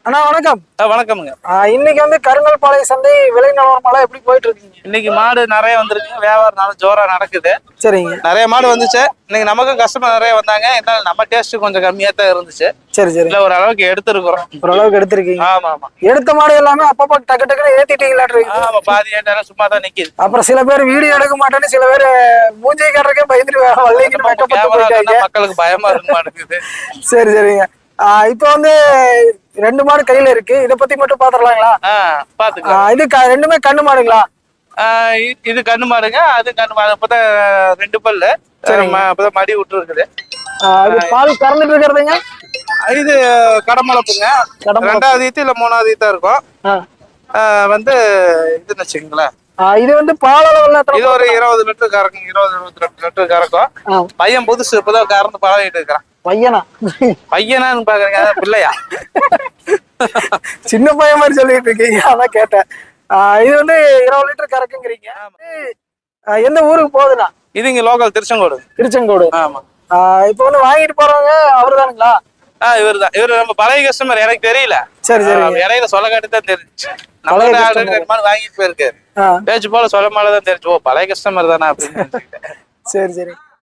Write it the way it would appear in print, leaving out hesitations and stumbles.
அண்ணா வணக்கம். வணக்கம்ங்க. இன்னைக்கு வந்து கருங்கல்பாளைய சந்தை விலை நிலவரமெல்லாம் எப்படி போயிட்டு இருக்கீங்க? இன்னைக்கு மாடு நிறைய வந்திருக்கு, வியாபாரம் நல்லா ஜோரா நடக்குது. சரிங்க. நிறைய மாடு வந்துச்சு. இன்னைக்கு நமக்கும் கஸ்டமர் நிறைய வந்தாங்க. இருந்தாலும் நம்ம டேஸ்ட் கொஞ்சம் கம்மியா தான் இருந்துச்சு. சரி சரி. இல்ல ஓரளவுக்கு எடுத்துருக்குறோம். ஓரளவுக்கு எடுத்திருக்கீங்க. ஆமா ஆமா. எடுத்த மாடு எல்லாமே அப்பப்ப டக்கு டக்குன்னு ஏத்திட்டீங்களா? ஆமா, பாதி ஏட்டாலும் சும்மா தான் நிக்குது. அப்புறம் சில பேர் வீடியோ எடுக்க மாட்டேன்னு சில பேர் மூஞ்சி காட்டுறக்கே பயந்துட்டு மக்களுக்கு பயமா இருக்க மாட்டேங்குது. சரி சரிங்க. இப்ப வந்து 2 மாடு கையில இருக்கு. இத பத்தி மட்டும் பாத்துறலாங்களா? பாத்துக்கலாம். இது ரெண்டுமே கண்ணு மாடுங்களா? இது கண்ணு மாடுங்க, அது கண்ணு மாடு. அப்பதான் 2 பல்லு. அப்பதான் மடி விட்டு இருக்குது. பால் கறந்துட்டு இருக்கிறதுங்க. இது கடமளப்புங்க. 2வது ஈத்து இல்ல 3வது ஈத்தா இருக்கும். வந்து இதுன்னு வச்சுக்கீங்களேன். இது வந்து பால் அளவு இது ஒரு 20 லிட்டர் கறக்கும். 20-22 லிட்டர் கறக்கும். பையன் புதுசு இப்பதான் கறந்து பழகிட்டு இருக்கிறான். பையனான்னு பாக்குறீங்க, பிள்ளையா? சின்ன பையன் மாதிரி சொல்லிட்டு இருக்கீங்க, அதான் கேட்டேன். இது வந்து 20 லிட்டர் கறக்குங்கிறீங்க. எந்த ஊருக்கு போகுதுண்ணா? இது இங்க லோக்கல் திருச்செங்கோடு. திருச்செங்கோடு. ஆமா. இப்ப வந்து வாங்கிட்டு போறவங்க அவருதானுங்களா? இவருதான். இவரு நம்ம பழைய கஸ்டமர். எனக்கு தெரியல. சரி சரி. இடையில சொல்ல காட்டுதான் தெரிஞ்சு. நம்ம வாங்கிட்டு போயிருக்காரு. பேச்சு போல சொல்ல மாட்டதான் தெரிஞ்சு. ஓ, பழைய கஸ்டமர் தானே அப்படின்னு. சரி சரி.